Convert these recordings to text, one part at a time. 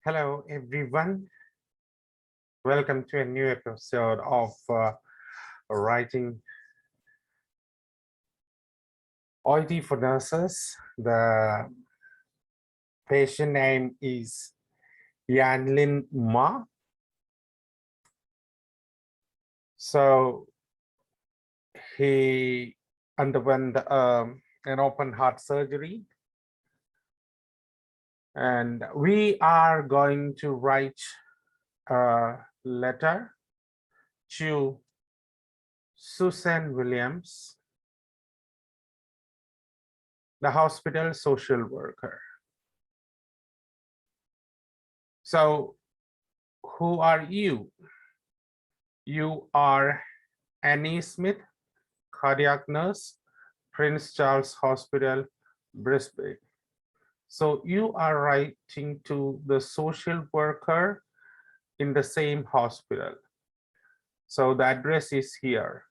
Hello, everyone. Welcome to a new episode of Writing OET for Nurses. The patient name is YANLIN Ma. So he underwent an open heart surgery. And we are going to write a letter to Susan Williams, the hospital social worker. So who are you? You are Annie Smith, cardiac nurse, Prince Charles Hospital, Brisbane. So you are writing to the social worker in the same hospital. So the address is here,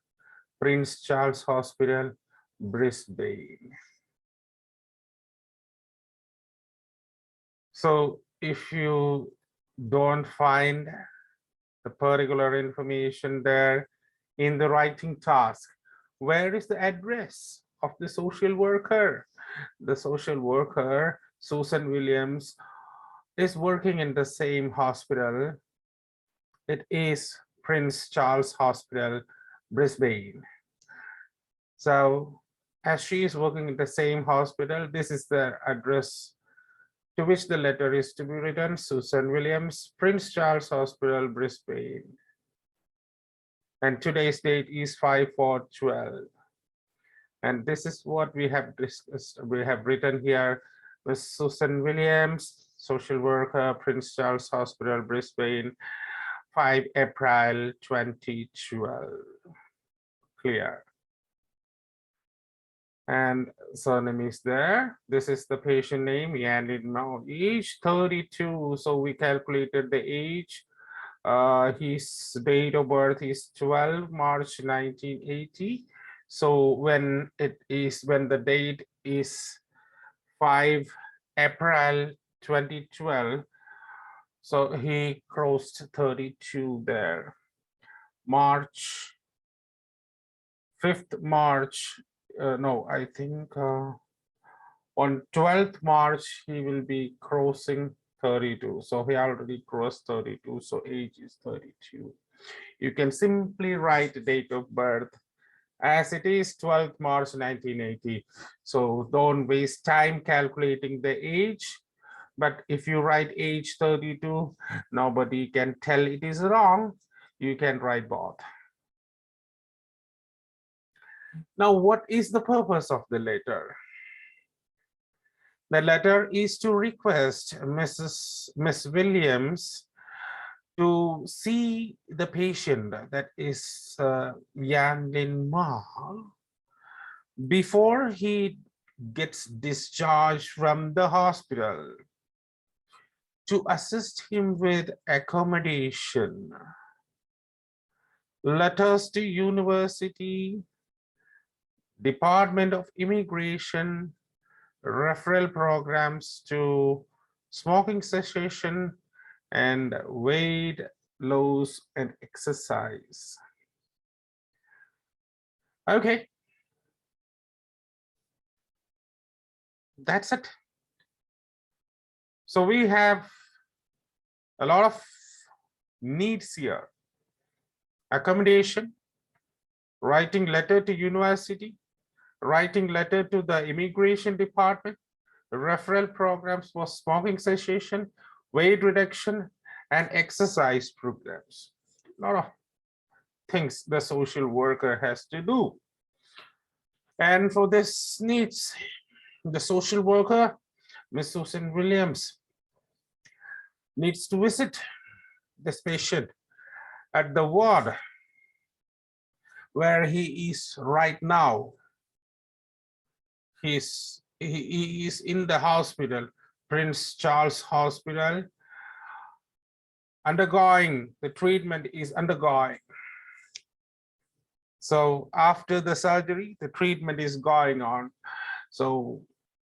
Prince Charles Hospital, Brisbane. So if you don't find the particular information there in the writing task, where is the address of the social worker? The social worker, Susan Williams, is working in the same hospital. It is Prince Charles Hospital, Brisbane. So as she is working in the same hospital, this is the address to which the letter is to be written: Susan Williams, Prince Charles Hospital, Brisbane. And today's date is 5/4/12. And this is what we have discussed. We have written here with Susan Williams, social worker, Prince Charles Hospital, Brisbane, 5 April 2012. Clear. And surname is there. This is the patient name, YANLIN Ma, age 32. So we calculated the age. His date of birth is 12 March 1980. So when the date is 5 April 2012, so he crossed 32 there. 5th March, no, I think on 12th March, he will be crossing 32. So he already crossed 32, so age is 32. You can simply write date of birth as it is 12th March 1980. So don't waste time calculating the age. But if you write age 32, nobody can tell it is wrong. You can write both. Now, what is the purpose of the letter? The letter is to request Miss Williams to see the patient, that is YANLIN Ma, before he gets discharged from the hospital, to assist him with accommodation, letters to university, Department of Immigration, referral programs to smoking cessation and weight loss and exercise. Okay, that's it. So we have a lot of needs here: accommodation, writing letter to university, writing letter to the immigration department, referral programs for smoking cessation, weight reduction, and exercise programs. A lot of things the social worker has to do. And for this needs, the social worker, Ms. Susan Williams, needs to visit this patient at the ward where he is right now. He is in the hospital, Prince Charles Hospital, undergoing, the treatment is undergoing. So after the surgery, the treatment is going on. So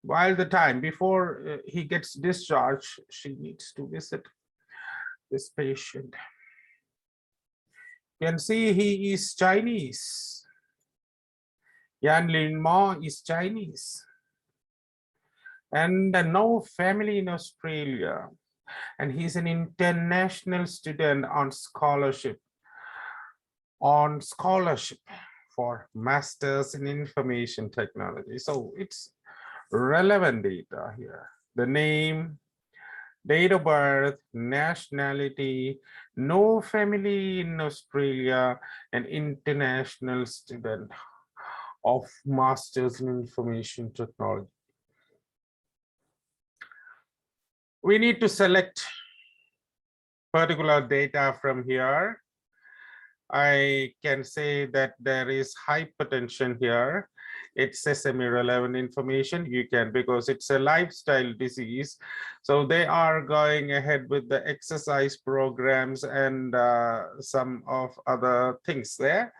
while the time before he gets discharged, she needs to visit this patient. You can see he is Chinese. YANLIN Ma is Chinese. And no family in Australia. And he's an international student on scholarship for Masters in Information Technology. So it's relevant data here. The name, date of birth, nationality, no family in Australia, an international student of Masters in Information Technology. We need to select particular data from here. I can say that there is hypertension here. It's semi-relevant information. You can, because it's a lifestyle disease. So they are going ahead with the exercise programs and some of other things there.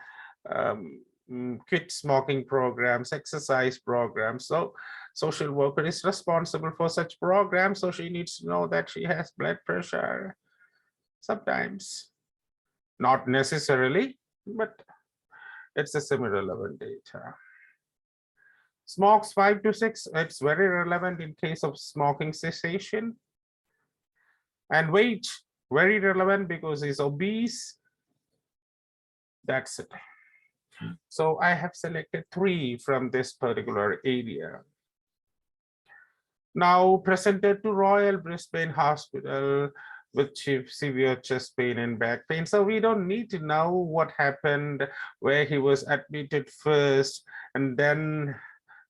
Quit smoking programs, exercise programs. So social worker is responsible for such programs. So she needs to know that she has blood pressure. Sometimes, not necessarily, but it's a semi-relevant data. Smokes 5 to 6, it's very relevant in case of smoking cessation. And weight, very relevant because he's obese. That's it. So I have selected 3 from this particular area. Now presented to Royal Brisbane Hospital with severe chest pain and back pain. So we don't need to know what happened, where he was admitted first, and then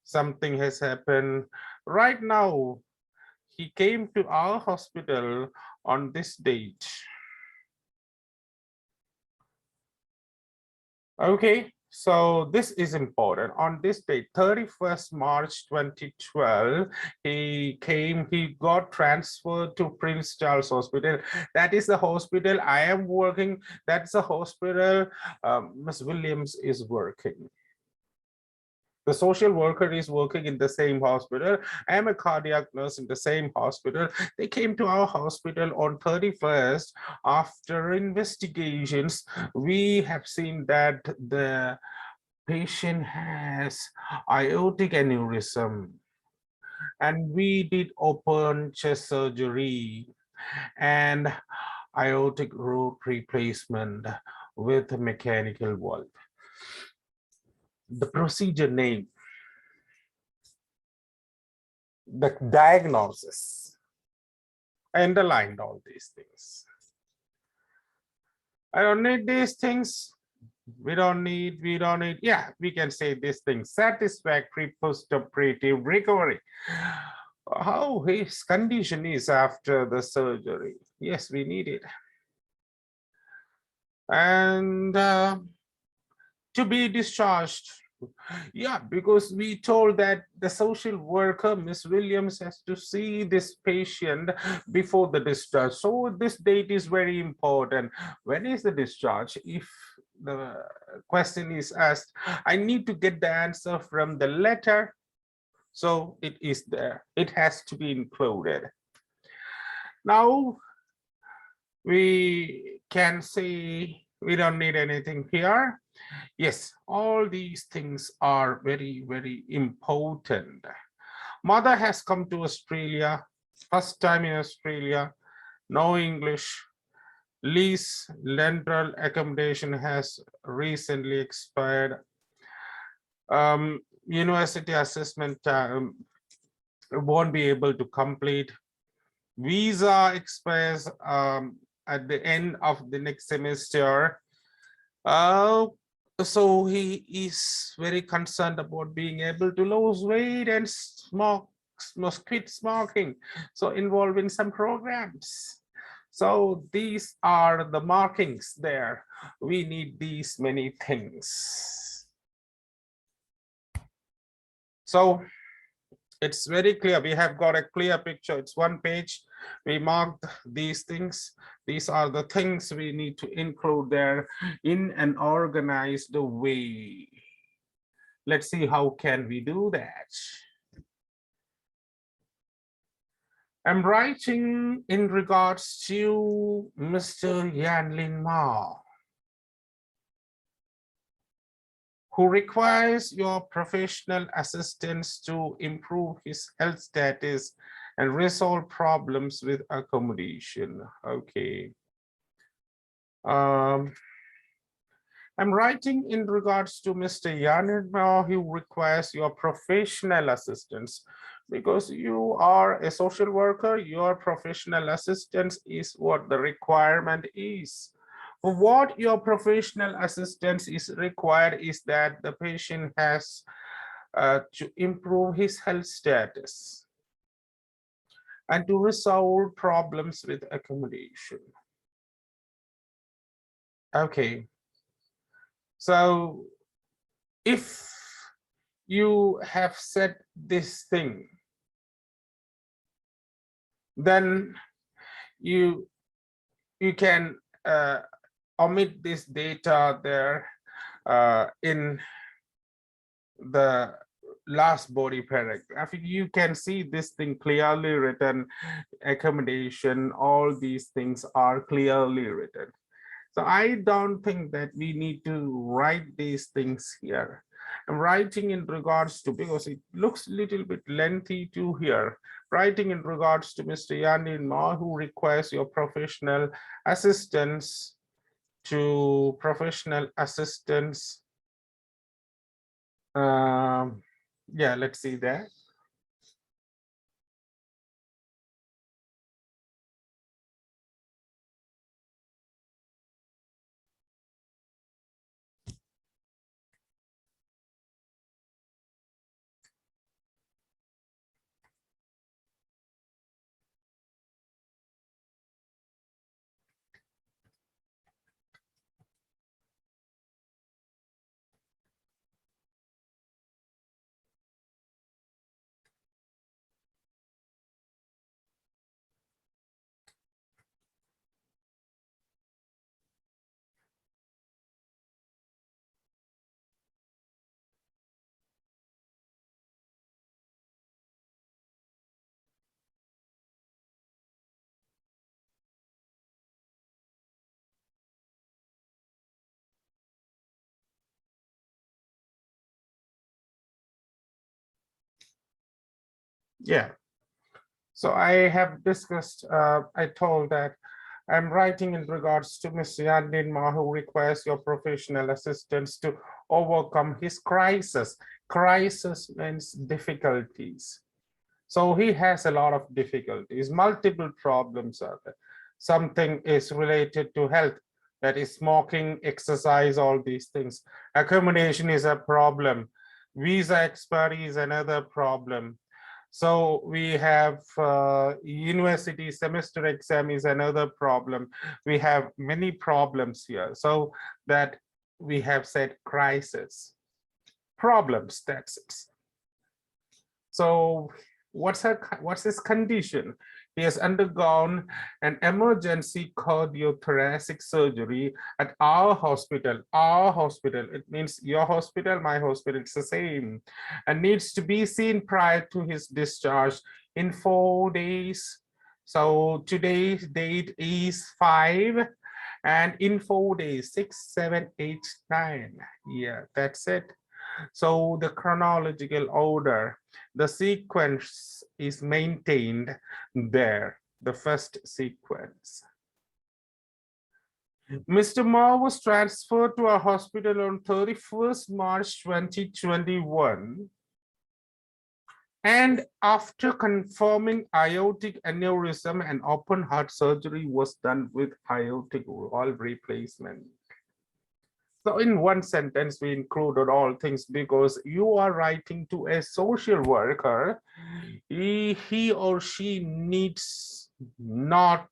something has happened. Right now, he came to our hospital on this date. Okay, so this is important. On this date, 31st March 2012, he got transferred to Prince Charles Hospital. That is the hospital I am working. That's the hospital Ms. Williams is working. The social worker is working in the same hospital. I am a cardiac nurse in the same hospital. They came to our hospital on 31st. After investigations, we have seen that the patient has aortic aneurysm. And we did open chest surgery and aortic root replacement with a mechanical valve. The procedure name, the diagnosis, I underlined all these things. I don't need these things. We don't need, yeah, we can say this thing, satisfactory post-operative recovery. How his condition is after the surgery. Yes, we need it. And to be discharged. Yeah, because we told that the social worker, Ms. Williams, has to see this patient before the discharge. So this date is very important. When is the discharge? If the question is asked, I need to get the answer from the letter. So it is there. It has to be included. Now, we can say we don't need anything here. Yes, all these things are very, very important. Mother has come to Australia, first time in Australia, no English. Lease rental accommodation has recently expired. University assessment won't be able to complete. Visa expires at the end of the next semester. So he is very concerned about being able to lose weight and quit smoking. So involved in some programs. So these are the markings there. We need these many things. So it's very clear. We have got a clear picture. It's one page. We marked these things. These are the things we need to include there in an organized way. Let's see how can we do that. I'm writing in regards to Mr. Yanlin Ma, who requires your professional assistance to improve his health status and resolve problems with accommodation. Okay. I'm writing in regards to Mr. Yanlin, who requires your professional assistance because you are a social worker. Your professional assistance is what the requirement is. What your professional assistance is required is that the patient has to improve his health status and to resolve problems with accommodation. Okay. So if you have said this thing, then you can omit this data there in the last body paragraph. You can see this thing clearly written, accommodation, all these things are clearly written. So I don't think that we need to write these things here. I'm writing in regards to, because it looks a little bit lengthy to here, writing in regards to Mr. Yanlin Ma, who requires your professional assistance to professional assistance. Yeah, let's see that. Yeah. So I have discussed, I told that I'm writing in regards to Mr. Yanlin Ma, who requires your professional assistance to overcome his crisis. Crisis means difficulties. So he has a lot of difficulties, multiple problems are there. Something is related to health, that is smoking, exercise, all these things. Accommodation is a problem. Visa expiry is another problem. So we have university semester exam is another problem. We have many problems here. So that we have said crisis, problems, that's it. So what's his condition? He has undergone an emergency cardiothoracic surgery at our hospital. Our hospital, it means your hospital, my hospital, it's the same, and needs to be seen prior to his discharge in 4 days. So today's date is 5, and in 4 days, 6, 7, 8, 9. Yeah, that's it. So the chronological order, the sequence is maintained there, the first sequence. Mr. Ma was transferred to a hospital on 31st March 2021. And after confirming aortic aneurysm, and open heart surgery was done with aortic valve replacement. So in one sentence, we included all things because you are writing to a social worker. He or she needs not,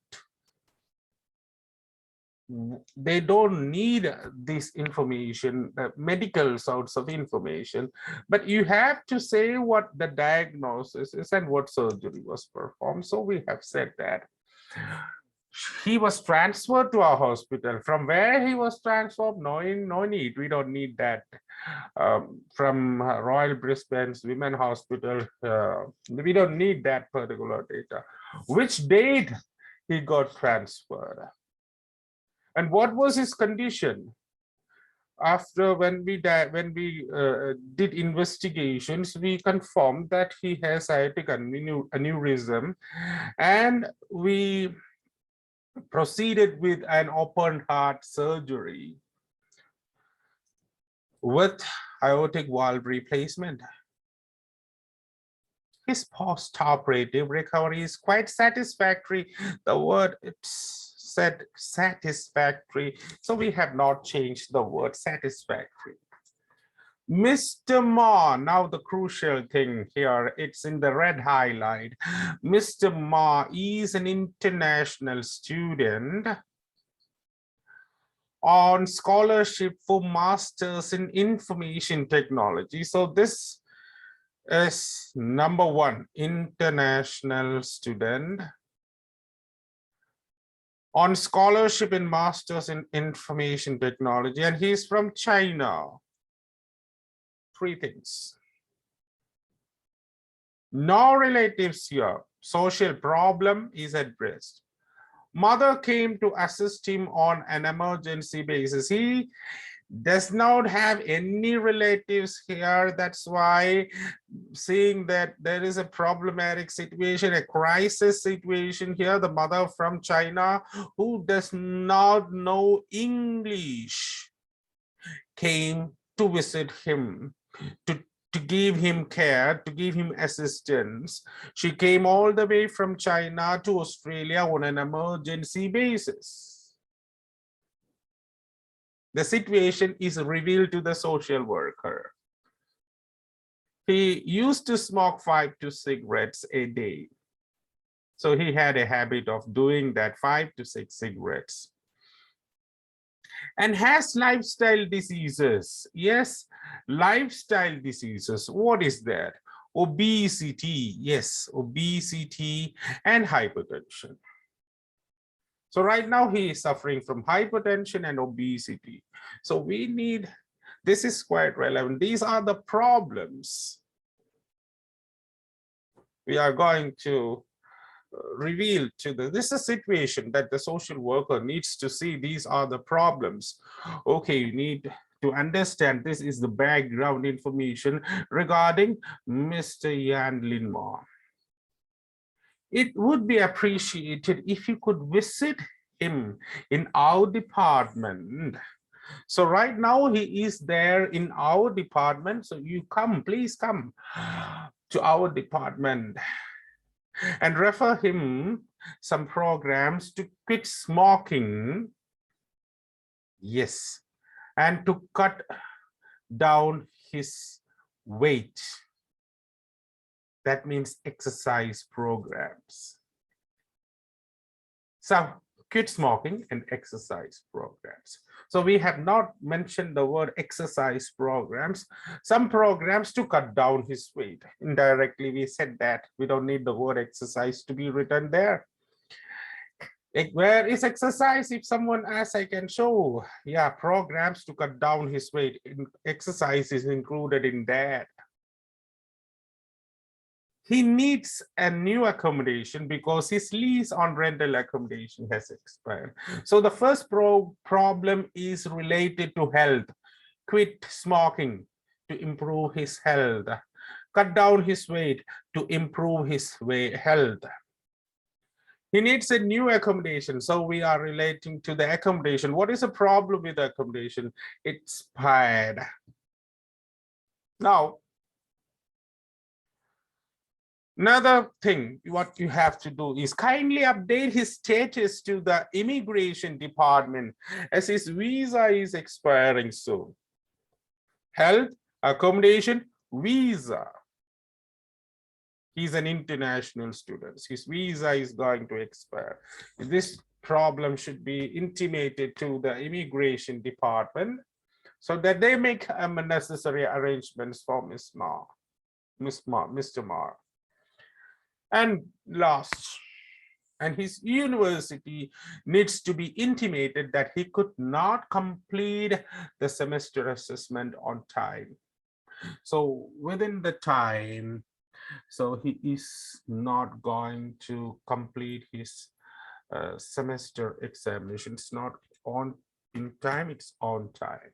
they don't need this information, medical sorts of information, but you have to say what the diagnosis is and what surgery was performed. So we have said that. He was transferred to our hospital. From where he was transferred, no need. We don't need that. From Royal Brisbane's Women Hospital, we don't need that particular data. Which date he got transferred? And what was his condition? After when we did investigations, we confirmed that he has aortic aneurysm, and we proceeded with an open heart surgery with aortic valve replacement. His post-operative recovery is quite satisfactory. The word said satisfactory, so we have not changed the word satisfactory. Mr. Ma, now the crucial thing here, it's in the red highlight. Mr. Ma is an international student on scholarship for Masters in Information Technology. So this is number one, international student on scholarship in Masters in Information Technology, and he's from China. Three things. No relatives here. Social problem is addressed. Mother came to assist him on an emergency basis. He does not have any relatives here. That's why, seeing that there is a problematic situation, a crisis situation here, the mother from China who does not know English came to visit him, to give him care, to give him assistance. She came all the way from China to Australia on an emergency basis. The situation is revealed to the social worker. He used to smoke 5 to 6 cigarettes a day. So he had a habit of doing that, 5 to 6 cigarettes. And has lifestyle diseases. Yes, lifestyle diseases. What is that? Obesity. Yes, obesity and hypertension. So right now he is suffering from hypertension and obesity. So we need, this is quite relevant. These are the problems we are going to reveal to this is a situation that the social worker needs to see. These are the problems. Okay, you need to understand this is the background information regarding Mr. YANLIN. It would be appreciated if you could visit him in our department. So right now he is there in our department. So you come, please come to our department and refer him some programs to quit smoking. Yes, and to cut down his weight. That means exercise programs. So quit smoking and exercise programs. So we have not mentioned the word exercise programs. Some programs to cut down his weight. Indirectly, we said that we don't need the word exercise to be written there. Where is exercise? If someone asks, I can show. Yeah, programs to cut down his weight. Exercise is included in that. He needs a new accommodation because his lease on rental accommodation has expired. So the first problem is related to health. Quit smoking to improve his health. Cut down his weight to improve his health. He needs a new accommodation. So we are relating to the accommodation. What is the problem with the accommodation? It's expired. Now, another thing what you have to do is kindly update his status to the immigration department as his visa is expiring soon. Health, accommodation, visa. He's an international student. His visa is going to expire. This problem should be intimated to the immigration department so that they make necessary arrangements for Mr. Ma. And last, and his university needs to be intimated that he could not complete the semester assessment on time. So within the time, so he is not going to complete his semester examination. It's not on in time, it's on time.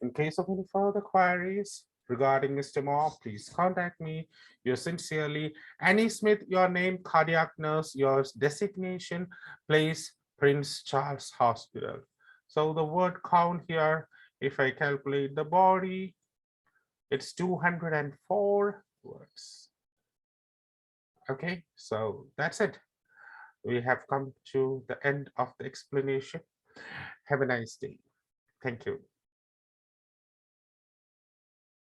In case of any further queries regarding Mr. Moore, please contact me. Yours sincerely, Annie Smith, your name, cardiac nurse, your designation, place, Prince Charles Hospital. So the word count here, if I calculate the body, it's 204 words. Okay, so that's it. We have come to the end of the explanation. Have a nice day. Thank you.